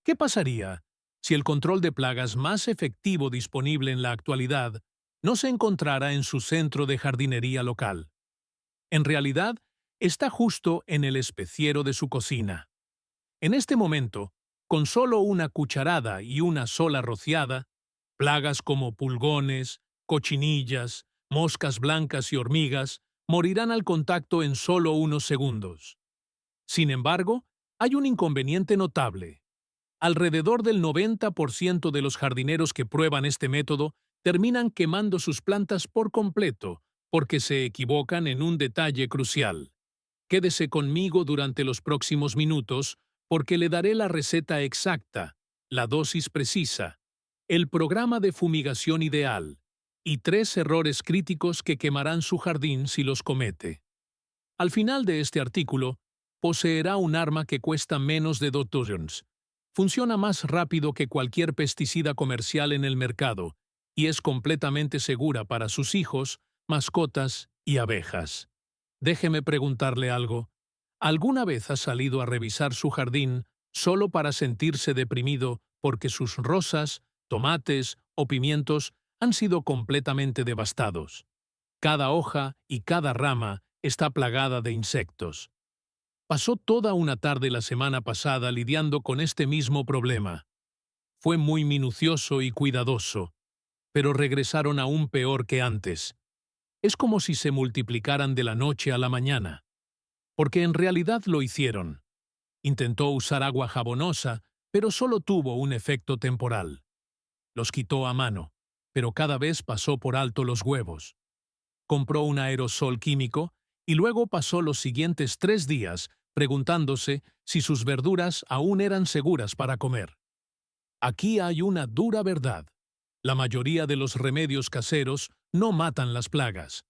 ¿Qué pasaría si el control de plagas más efectivo disponible en la actualidad no se encontrara en su centro de jardinería local? En realidad, está justo en el especiero de su cocina. En este momento, con solo una cucharada y una sola rociada, plagas como pulgones, cochinillas, moscas blancas y hormigas morirán al contacto en solo unos segundos. Sin embargo, hay un inconveniente notable. Alrededor del 90% de los jardineros que prueban este método terminan quemando sus plantas por completo porque se equivocan en un detalle crucial. Quédese conmigo durante los próximos minutos porque le daré la receta exacta, la dosis precisa, el programa de fumigación ideal y 3 errores críticos que quemarán su jardín si los comete. Al final de este artículo, poseerá un arma que cuesta menos de $2. Funciona más rápido que cualquier pesticida comercial en el mercado y es completamente segura para sus hijos, mascotas y abejas. Déjeme preguntarle algo. ¿Alguna vez ha salido a revisar su jardín solo para sentirse deprimido porque sus rosas, tomates o pimientos han sido completamente devastados? Cada hoja y cada rama está plagada de insectos. Pasó toda una tarde la semana pasada lidiando con este mismo problema. Fue muy minucioso y cuidadoso, pero regresaron aún peor que antes. Es como si se multiplicaran de la noche a la mañana. Porque en realidad lo hicieron. Intentó usar agua jabonosa, pero solo tuvo un efecto temporal. Los quitó a mano, pero cada vez pasó por alto los huevos. Compró un aerosol químico y luego pasó los siguientes 3 días preguntándose si sus verduras aún eran seguras para comer. Aquí hay una dura verdad. La mayoría de los remedios caseros no matan las plagas,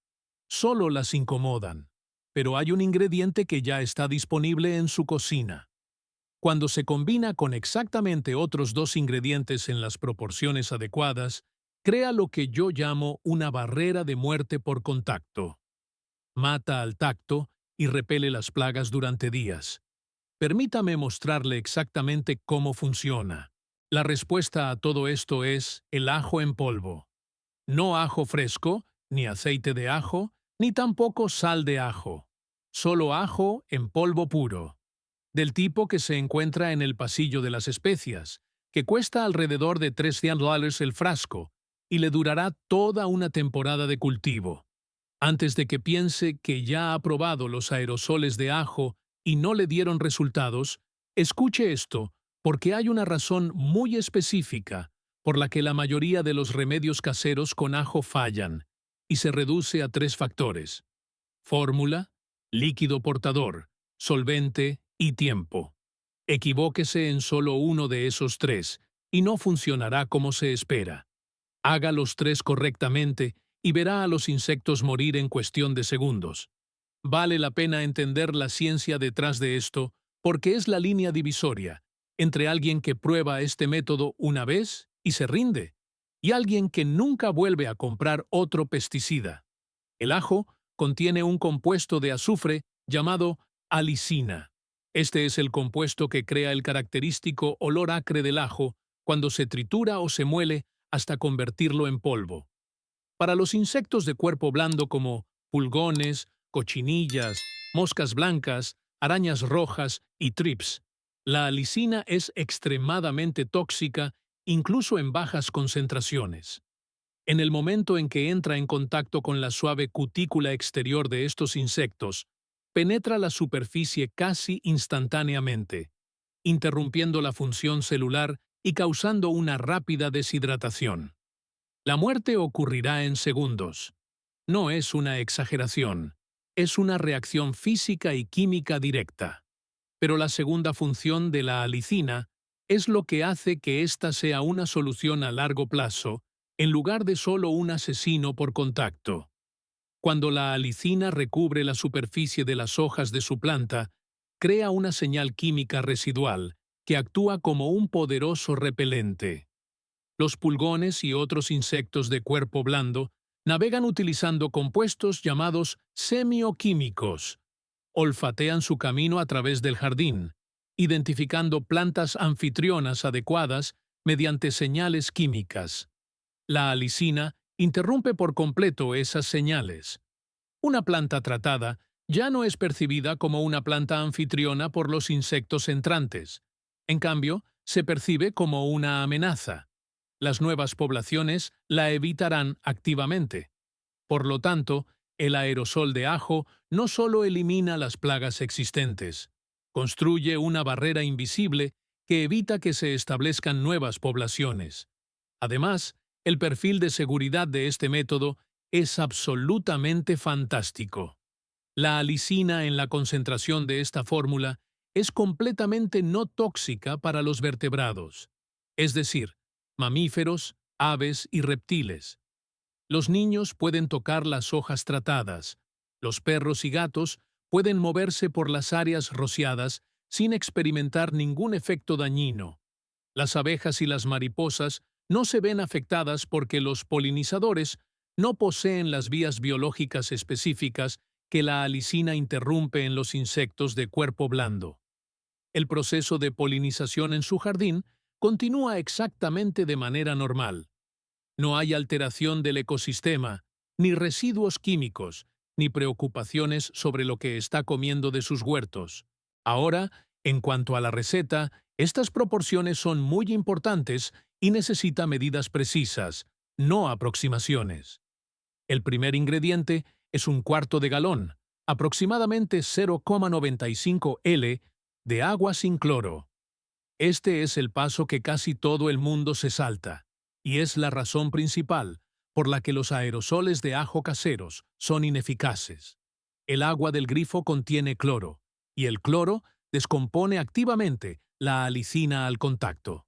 solo las incomodan. Pero hay un ingrediente que ya está disponible en su cocina. Cuando se combina con exactamente otros 2 ingredientes en las proporciones adecuadas, crea lo que yo llamo una barrera de muerte por contacto. Mata al tacto y repele las plagas durante días. Permítame mostrarle exactamente cómo funciona. La respuesta a todo esto es el ajo en polvo. No ajo fresco, ni aceite de ajo, ni tampoco sal de ajo. Solo ajo en polvo puro, del tipo que se encuentra en el pasillo de las especias, que cuesta alrededor de $300 el frasco y le durará toda una temporada de cultivo. Antes de que piense que ya ha probado los aerosoles de ajo y no le dieron resultados, escuche esto, porque hay una razón muy específica por la que la mayoría de los remedios caseros con ajo fallan, y se reduce a 3 factores: fórmula, líquido portador, solvente y tiempo. Equivóquese en solo uno de esos 3 y no funcionará como se espera. Haga los 3 correctamente y verá a los insectos morir en cuestión de segundos. Vale la pena entender la ciencia detrás de esto porque es la línea divisoria entre alguien que prueba este método una vez y se rinde y alguien que nunca vuelve a comprar otro pesticida. El ajo contiene un compuesto de azufre llamado alicina. Este es el compuesto que crea el característico olor acre del ajo cuando se tritura o se muele hasta convertirlo en polvo. Para los insectos de cuerpo blando como pulgones, cochinillas, moscas blancas, arañas rojas y trips, la alicina es extremadamente tóxica incluso en bajas concentraciones. En el momento en que entra en contacto con la suave cutícula exterior de estos insectos, penetra la superficie casi instantáneamente, interrumpiendo la función celular y causando una rápida deshidratación. La muerte ocurrirá en segundos. No es una exageración, es una reacción física y química directa. Pero la segunda función de la alicina es lo que hace que ésta sea una solución a largo plazo, en lugar de solo un asesino por contacto. Cuando la alicina recubre la superficie de las hojas de su planta, crea una señal química residual que actúa como un poderoso repelente. Los pulgones y otros insectos de cuerpo blando navegan utilizando compuestos llamados semioquímicos. Olfatean su camino a través del jardín, identificando plantas anfitrionas adecuadas mediante señales químicas. La alicina interrumpe por completo esas señales. Una planta tratada ya no es percibida como una planta anfitriona por los insectos entrantes. En cambio, se percibe como una amenaza. Las nuevas poblaciones la evitarán activamente. Por lo tanto, el aerosol de ajo no solo elimina las plagas existentes, construye una barrera invisible que evita que se establezcan nuevas poblaciones. Además, el perfil de seguridad de este método es absolutamente fantástico. La alicina en la concentración de esta fórmula es completamente no tóxica para los vertebrados, es decir, mamíferos, aves y reptiles. Los niños pueden tocar las hojas tratadas. Los perros y gatos pueden moverse por las áreas rociadas sin experimentar ningún efecto dañino. Las abejas y las mariposas no se ven afectadas porque los polinizadores no poseen las vías biológicas específicas que la alicina interrumpe en los insectos de cuerpo blando. El proceso de polinización en su jardín continúa exactamente de manera normal. No hay alteración del ecosistema, ni residuos químicos, ni preocupaciones sobre lo que está comiendo de sus huertos. Ahora, en cuanto a la receta, estas proporciones son muy importantes y necesita medidas precisas, no aproximaciones. El primer ingrediente es un cuarto de galón, aproximadamente 0,95 L, de agua sin cloro. Este es el paso que casi todo el mundo se salta, y es la razón principal por la que los aerosoles de ajo caseros son ineficaces. El agua del grifo contiene cloro, y el cloro descompone activamente la alicina al contacto.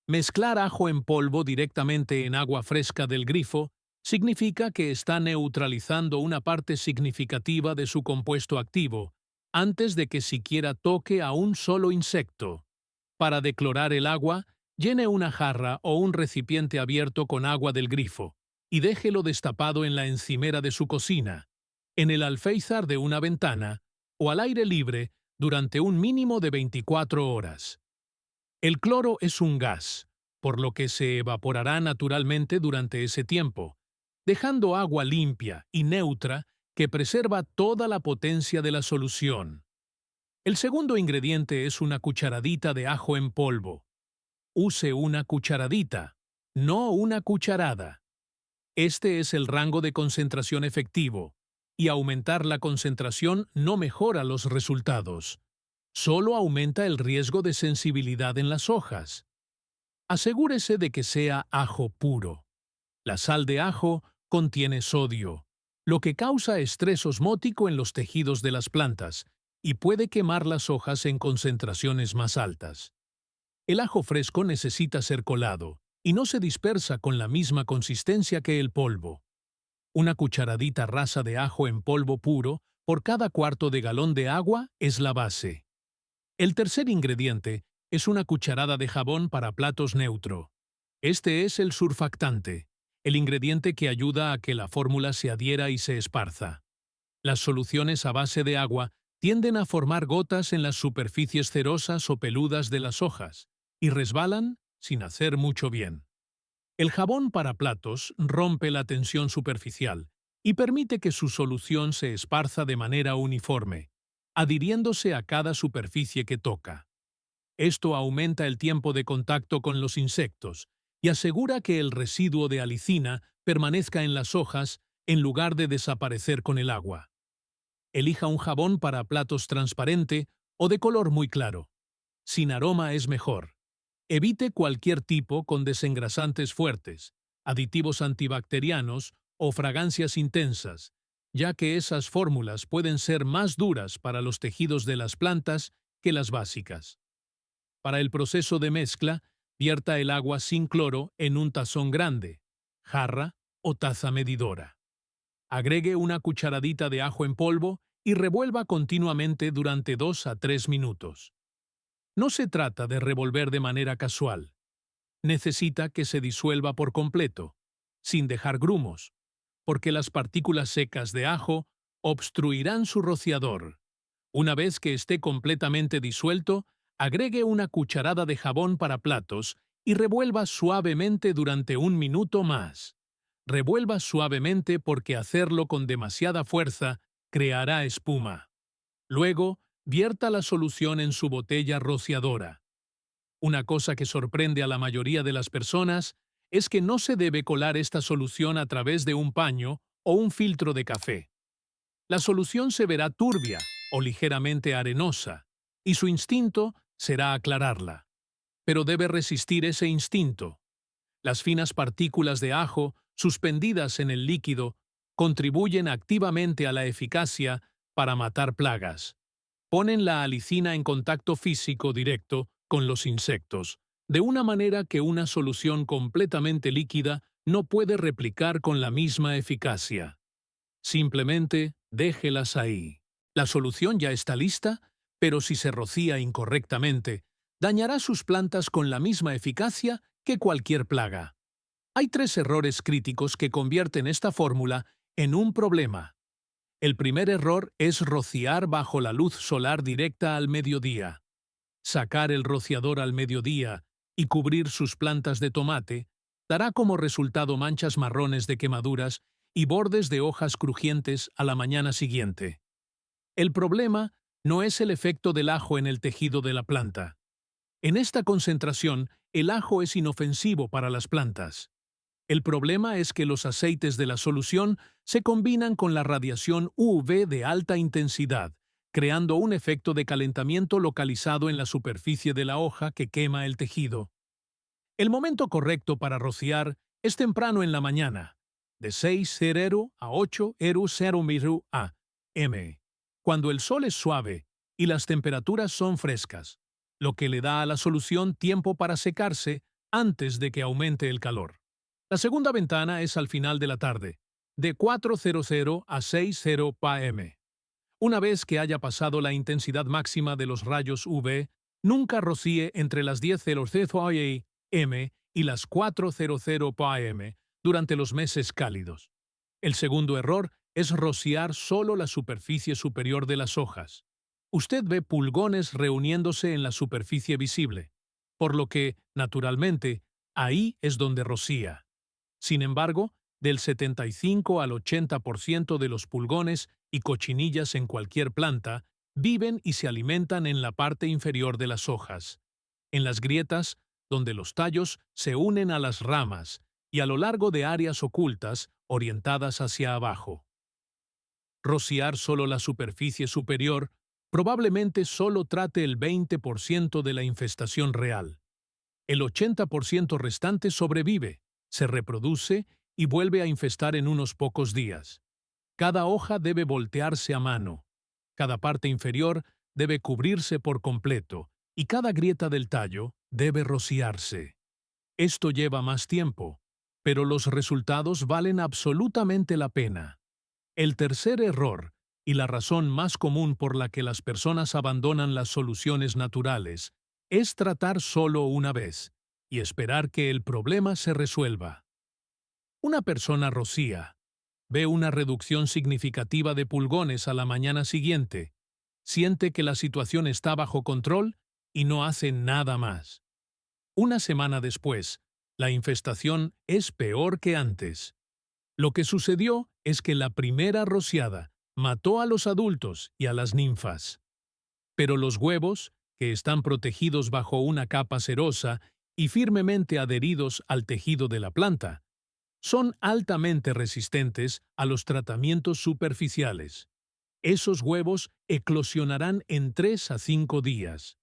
Mezclar ajo en polvo directamente en agua fresca del grifo significa que está neutralizando una parte significativa de su compuesto activo antes de que siquiera toque a un solo insecto. Para declorar el agua, llene una jarra o un recipiente abierto con agua del grifo y déjelo destapado en la encimera de su cocina, en el alféizar de una ventana o al aire libre durante un mínimo de 24 horas. El cloro es un gas, por lo que se evaporará naturalmente durante ese tiempo, dejando agua limpia y neutra que preserva toda la potencia de la solución. El segundo ingrediente es una cucharadita de ajo en polvo. Use una cucharadita, no una cucharada. Este es el rango de concentración efectivo, y aumentar la concentración no mejora los resultados. Solo aumenta el riesgo de sensibilidad en las hojas. Asegúrese de que sea ajo puro. La sal de ajo contiene sodio, lo que causa estrés osmótico en los tejidos de las plantas y puede quemar las hojas en concentraciones más altas. El ajo fresco necesita ser colado y no se dispersa con la misma consistencia que el polvo. Una cucharadita rasa de ajo en polvo puro por cada cuarto de galón de agua es la base. El tercer ingrediente es una cucharada de jabón para platos neutro. Este es el surfactante, el ingrediente que ayuda a que la fórmula se adhiera y se esparza. Las soluciones a base de agua tienden a formar gotas en las superficies cerosas o peludas de las hojas y resbalan sin hacer mucho bien. El jabón para platos rompe la tensión superficial y permite que su solución se esparza de manera uniforme, adhiriéndose a cada superficie que toca. Esto aumenta el tiempo de contacto con los insectos y asegura que el residuo de alicina permanezca en las hojas en lugar de desaparecer con el agua. Elija un jabón para platos transparente o de color muy claro. Sin aroma es mejor. Evite cualquier tipo con desengrasantes fuertes, aditivos antibacterianos o fragancias intensas, ya que esas fórmulas pueden ser más duras para los tejidos de las plantas que las básicas. Para el proceso de mezcla, vierta el agua sin cloro en un tazón grande, jarra o taza medidora. Agregue una cucharadita de ajo en polvo y revuelva continuamente durante 2 a 3 minutos. No se trata de revolver de manera casual. Necesita que se disuelva por completo, sin dejar grumos, porque las partículas secas de ajo obstruirán su rociador. Una vez que esté completamente disuelto, Agregue una cucharada de jabón para platos y revuelva suavemente durante 1 minuto más. Revuelva suavemente porque hacerlo con demasiada fuerza creará espuma. Luego, vierta la solución en su botella rociadora. Una cosa que sorprende a la mayoría de las personas es que no se debe colar esta solución a través de un paño o un filtro de café. La solución se verá turbia o ligeramente arenosa, y su instinto será aclararla. Pero debe resistir ese instinto. Las finas partículas de ajo, suspendidas en el líquido, contribuyen activamente a la eficacia para matar plagas. Ponen la alicina en contacto físico directo con los insectos, de una manera que una solución completamente líquida no puede replicar con la misma eficacia. Simplemente déjelas ahí. La solución ya está lista, pero si se rocía incorrectamente, dañará sus plantas con la misma eficacia que cualquier plaga. Hay 3 errores críticos que convierten esta fórmula en un problema. El primer error es rociar bajo la luz solar directa al mediodía. Sacar el rociador al mediodía y cubrir sus plantas de tomate dará como resultado manchas marrones de quemaduras y bordes de hojas crujientes a la mañana siguiente. El problema no es el efecto del ajo en el tejido de la planta. En esta concentración, el ajo es inofensivo para las plantas. El problema es que los aceites de la solución se combinan con la radiación UV de alta intensidad, creando un efecto de calentamiento localizado en la superficie de la hoja que quema el tejido. El momento correcto para rociar es temprano en la mañana, de 6:00 a 8:00 am, cuando el sol es suave y las temperaturas son frescas, lo que le da a la solución tiempo para secarse antes de que aumente el calor. La segunda ventana es al final de la tarde, de 4:00 a 6:00 pm. Una vez que haya pasado la intensidad máxima de los rayos UV, nunca rocíe entre las 10:00 am y las 4:00 pm durante los meses cálidos. El segundo error es rociar solo la superficie superior de las hojas. Usted ve pulgones reuniéndose en la superficie visible, por lo que, naturalmente, ahí es donde rocía. Sin embargo, del 75 al 80% de los pulgones y cochinillas en cualquier planta viven y se alimentan en la parte inferior de las hojas, en las grietas donde los tallos se unen a las ramas y a lo largo de áreas ocultas orientadas hacia abajo. Rociar solo la superficie superior probablemente solo trate el 20% de la infestación real. El 80% restante sobrevive, se reproduce y vuelve a infestar en unos pocos días. Cada hoja debe voltearse a mano. Cada parte inferior debe cubrirse por completo y cada grieta del tallo debe rociarse. Esto lleva más tiempo, pero los resultados valen absolutamente la pena. El tercer error, y la razón más común por la que las personas abandonan las soluciones naturales, es tratar solo una vez y esperar que el problema se resuelva. Una persona rocía, ve una reducción significativa de pulgones a la mañana siguiente, siente que la situación está bajo control y no hace nada más. Una semana después, la infestación es peor que antes. Lo que sucedió es que la primera rociada mató a los adultos y a las ninfas. Pero los huevos, que están protegidos bajo una capa cerosa y firmemente adheridos al tejido de la planta, son altamente resistentes a los tratamientos superficiales. Esos huevos eclosionarán en 3 a 5 días.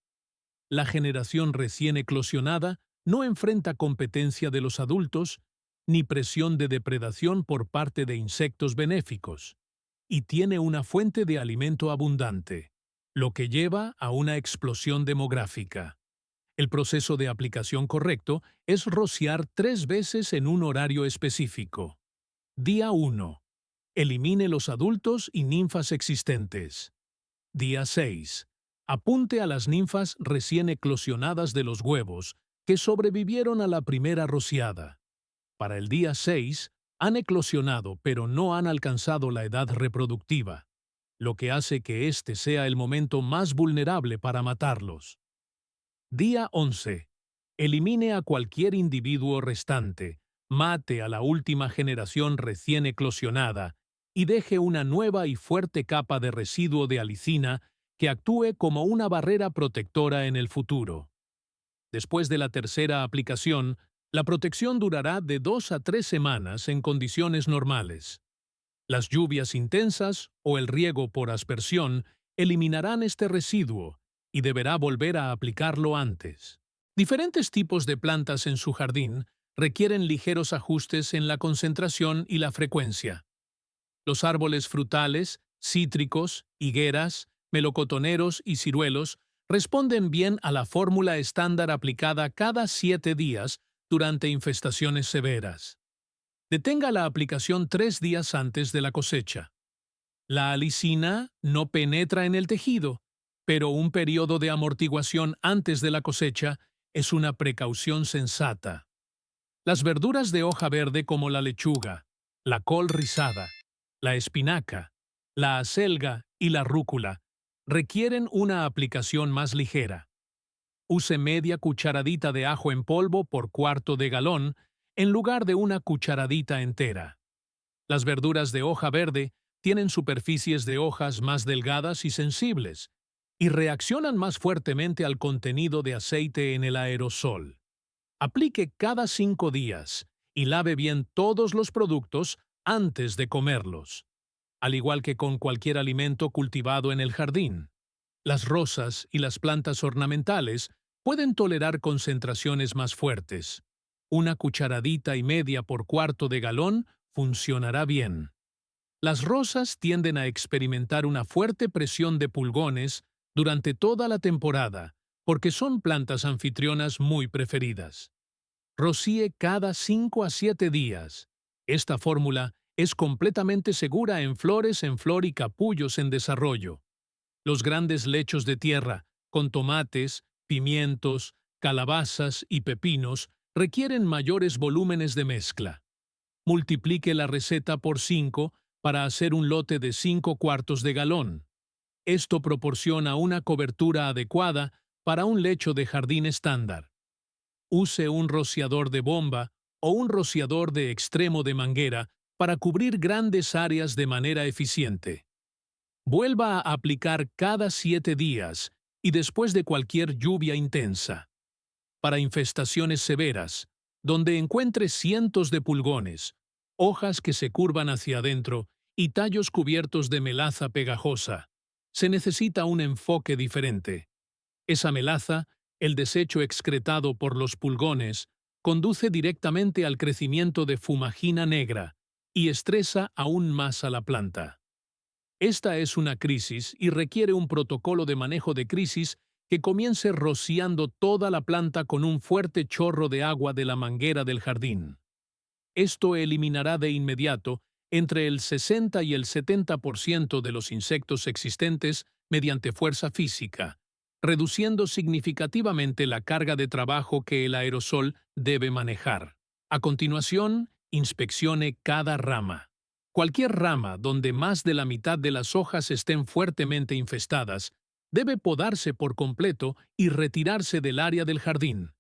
La generación recién eclosionada no enfrenta competencia de los adultos ni presión de depredación por parte de insectos benéficos, y tiene una fuente de alimento abundante, lo que lleva a una explosión demográfica. El proceso de aplicación correcto es rociar 3 veces en un horario específico. Día 1. Elimine los adultos y ninfas existentes. Día 6. Apunte a las ninfas recién eclosionadas de los huevos que sobrevivieron a la primera rociada. Para el día 6, han eclosionado pero no han alcanzado la edad reproductiva, lo que hace que este sea el momento más vulnerable para matarlos. Día 11. Elimine a cualquier individuo restante, mate a la última generación recién eclosionada y deje una nueva y fuerte capa de residuo de alicina que actúe como una barrera protectora en el futuro. Después de la tercera aplicación, la protección durará de 2 a 3 semanas en condiciones normales. Las lluvias intensas o el riego por aspersión eliminarán este residuo y deberá volver a aplicarlo antes. Diferentes tipos de plantas en su jardín requieren ligeros ajustes en la concentración y la frecuencia. Los árboles frutales, cítricos, higueras, melocotoneros y ciruelos responden bien a la fórmula estándar aplicada cada 7 días durante infestaciones severas. Detenga la aplicación 3 días antes de la cosecha. La alicina no penetra en el tejido, pero un periodo de amortiguación antes de la cosecha es una precaución sensata. Las verduras de hoja verde como la lechuga, la col rizada, la espinaca, la acelga y la rúcula requieren una aplicación más ligera. Use media cucharadita de ajo en polvo por cuarto de galón en lugar de una cucharadita entera. Las verduras de hoja verde tienen superficies de hojas más delgadas y sensibles, y reaccionan más fuertemente al contenido de aceite en el aerosol. Aplique cada 5 días y lave bien todos los productos antes de comerlos, al igual que con cualquier alimento cultivado en el jardín. Las rosas y las plantas ornamentales pueden tolerar concentraciones más fuertes. Una cucharadita y media por cuarto de galón funcionará bien. Las rosas tienden a experimentar una fuerte presión de pulgones durante toda la temporada, porque son plantas anfitrionas muy preferidas. Rocíe cada 5 a 7 días. Esta fórmula es completamente segura en flores en flor y capullos en desarrollo. Los grandes lechos de tierra, con tomates, pimientos, calabazas y pepinos, requieren mayores volúmenes de mezcla. Multiplique la receta por 5 para hacer un lote de 5 cuartos de galón. Esto proporciona una cobertura adecuada para un lecho de jardín estándar. Use un rociador de bomba o un rociador de extremo de manguera para cubrir grandes áreas de manera eficiente. Vuelva a aplicar cada 7 días y después de cualquier lluvia intensa. Para infestaciones severas, donde encuentre cientos de pulgones, hojas que se curvan hacia adentro y tallos cubiertos de melaza pegajosa, se necesita un enfoque diferente. Esa melaza, el desecho excretado por los pulgones, conduce directamente al crecimiento de fumagina negra y estresa aún más a la planta. Esta es una crisis y requiere un protocolo de manejo de crisis que comience rociando toda la planta con un fuerte chorro de agua de la manguera del jardín. Esto eliminará de inmediato entre el 60 y el 70% de los insectos existentes mediante fuerza física, reduciendo significativamente la carga de trabajo que el aerosol debe manejar. A continuación, inspeccione cada rama. Cualquier rama donde más de la mitad de las hojas estén fuertemente infestadas debe podarse por completo y retirarse del área del jardín.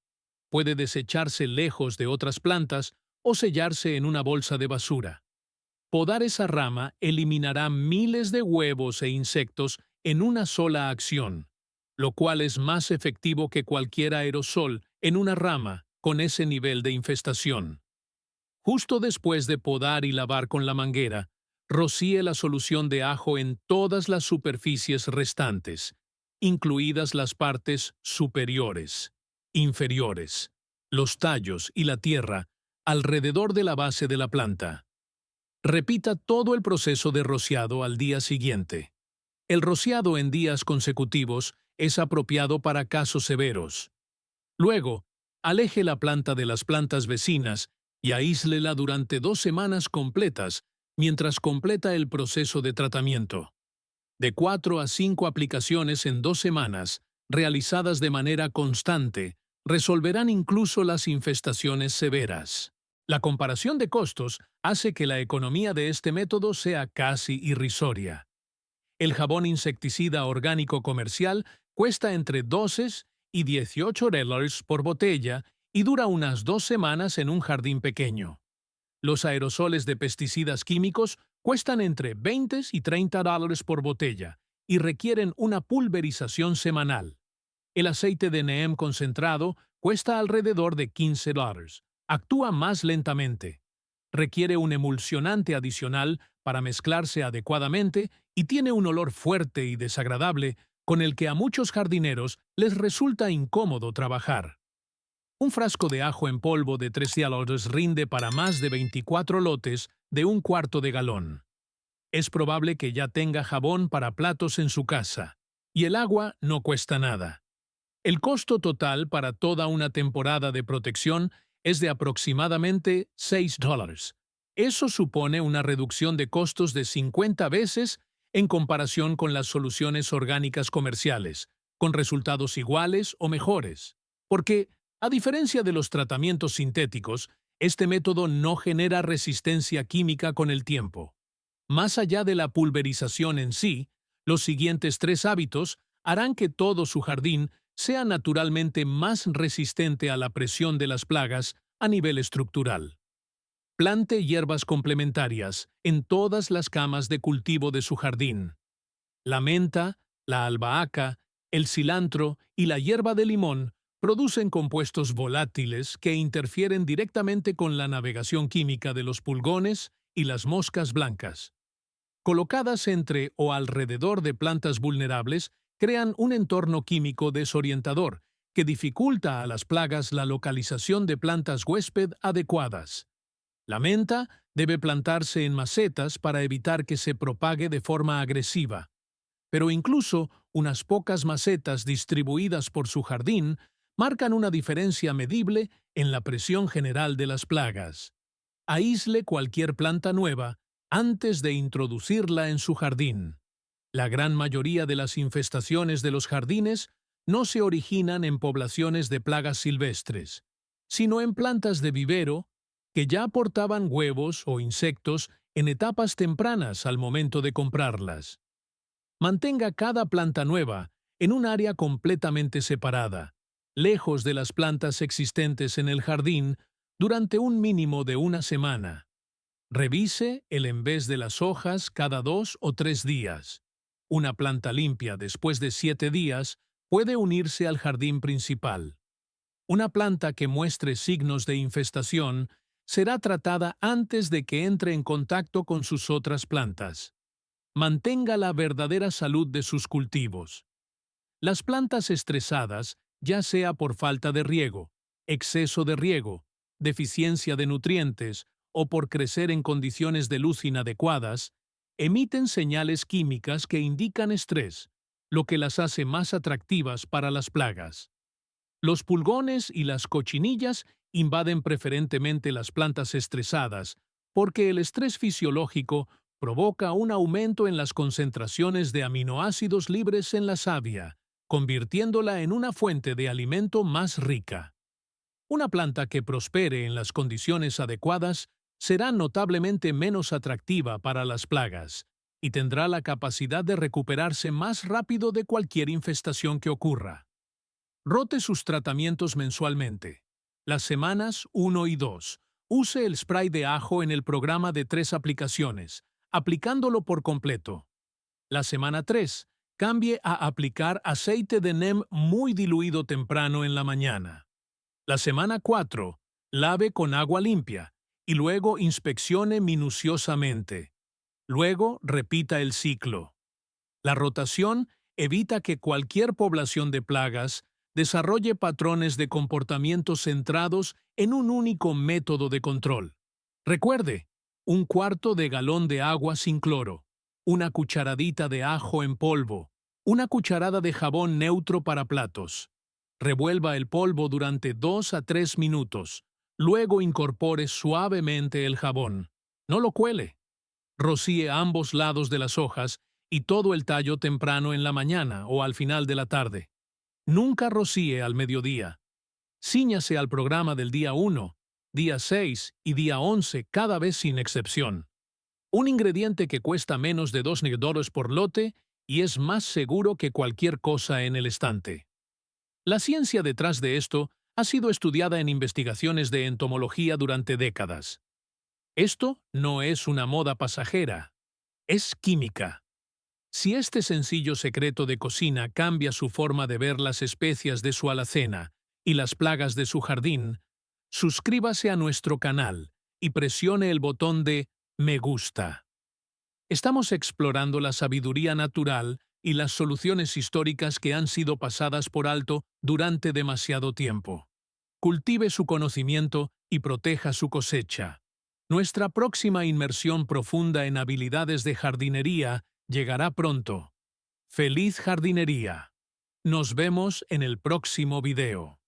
Puede desecharse lejos de otras plantas o sellarse en una bolsa de basura. Podar esa rama eliminará miles de huevos e insectos en una sola acción, lo cual es más efectivo que cualquier aerosol en una rama con ese nivel de infestación. Justo después de podar y lavar con la manguera, rocíe la solución de ajo en todas las superficies restantes, incluidas las partes superiores, inferiores, los tallos y la tierra alrededor de la base de la planta. Repita todo el proceso de rociado al día siguiente. El rociado en días consecutivos es apropiado para casos severos. Luego, aleje la planta de las plantas vecinas y aíslela durante 2 semanas completas mientras completa el proceso de tratamiento. De 4 a 5 aplicaciones en 2 semanas, realizadas de manera constante, resolverán incluso las infestaciones severas. La comparación de costos hace que la economía de este método sea casi irrisoria. El jabón insecticida orgánico comercial cuesta entre $12 y $18 por botella y dura unas 2 semanas en un jardín pequeño. Los aerosoles de pesticidas químicos cuestan entre $20 y $30 por botella y requieren una pulverización semanal. El aceite de neem concentrado cuesta alrededor de $15. Actúa más lentamente. Requiere un emulsionante adicional para mezclarse adecuadamente y tiene un olor fuerte y desagradable con el que a muchos jardineros les resulta incómodo trabajar. Un frasco de ajo en polvo de $3 rinde para más de 24 lotes de un cuarto de galón. Es probable que ya tenga jabón para platos en su casa, y el agua no cuesta nada. El costo total para toda una temporada de protección es de aproximadamente $6. Eso supone una reducción de costos de 50 veces en comparación con las soluciones orgánicas comerciales, con resultados iguales o mejores. Porque, a diferencia de los tratamientos sintéticos, este método no genera resistencia química con el tiempo. Más allá de la pulverización en sí, los siguientes 3 hábitos harán que todo su jardín sea naturalmente más resistente a la presión de las plagas a nivel estructural. Plante hierbas complementarias en todas las camas de cultivo de su jardín. La menta, la albahaca, el cilantro y la hierba de limón producen compuestos volátiles que interfieren directamente con la navegación química de los pulgones y las moscas blancas. Colocadas entre o alrededor de plantas vulnerables, crean un entorno químico desorientador que dificulta a las plagas la localización de plantas huésped adecuadas. La menta debe plantarse en macetas para evitar que se propague de forma agresiva. Pero incluso unas pocas macetas distribuidas por su jardín marcan una diferencia medible en la presión general de las plagas. Aísle cualquier planta nueva antes de introducirla en su jardín. La gran mayoría de las infestaciones de los jardines no se originan en poblaciones de plagas silvestres, sino en plantas de vivero que ya aportaban huevos o insectos en etapas tempranas al momento de comprarlas. Mantenga cada planta nueva en un área completamente separada, lejos de las plantas existentes en el jardín, durante un mínimo de una semana. Revise el envés de las hojas cada 2 o 3 días. Una planta limpia después de 7 días puede unirse al jardín principal. Una planta que muestre signos de infestación será tratada antes de que entre en contacto con sus otras plantas. Mantenga la verdadera salud de sus cultivos. Las plantas estresadas, ya sea por falta de riego, exceso de riego, deficiencia de nutrientes o por crecer en condiciones de luz inadecuadas, emiten señales químicas que indican estrés, lo que las hace más atractivas para las plagas. Los pulgones y las cochinillas invaden preferentemente las plantas estresadas porque el estrés fisiológico provoca un aumento en las concentraciones de aminoácidos libres en la savia, convirtiéndola en una fuente de alimento más rica. Una planta que prospere en las condiciones adecuadas será notablemente menos atractiva para las plagas y tendrá la capacidad de recuperarse más rápido de cualquier infestación que ocurra. Rote sus tratamientos mensualmente. Las semanas 1 y 2. Use el spray de ajo en el programa de 3 aplicaciones, aplicándolo por completo. La semana 3. Cambie a aplicar aceite de neem muy diluido temprano en la mañana. La semana 4. Lave con agua limpia y luego inspeccione minuciosamente. Luego repita el ciclo. La rotación evita que cualquier población de plagas desarrolle patrones de comportamiento centrados en un único método de control. Recuerde, un cuarto de galón de agua sin cloro, una cucharadita de ajo en polvo, una cucharada de jabón neutro para platos. Revuelva el polvo durante 2 a 3 minutos. Luego incorpore suavemente el jabón. No lo cuele. Rocíe ambos lados de las hojas y todo el tallo temprano en la mañana o al final de la tarde. Nunca rocíe al mediodía. Cíñase al programa del día 1, día 6 y día 11 cada vez sin excepción. Un ingrediente que cuesta menos de $2 por lote y es más seguro que cualquier cosa en el estante. La ciencia detrás de esto ha sido estudiada en investigaciones de entomología durante décadas. Esto no es una moda pasajera, es química. Si este sencillo secreto de cocina cambia su forma de ver las especias de su alacena y las plagas de su jardín, suscríbase a nuestro canal y presione el botón de Me gusta. Estamos explorando la sabiduría natural y las soluciones históricas que han sido pasadas por alto durante demasiado tiempo. Cultive su conocimiento y proteja su cosecha. Nuestra próxima inmersión profunda en habilidades de jardinería llegará pronto. ¡Feliz jardinería! Nos vemos en el próximo video.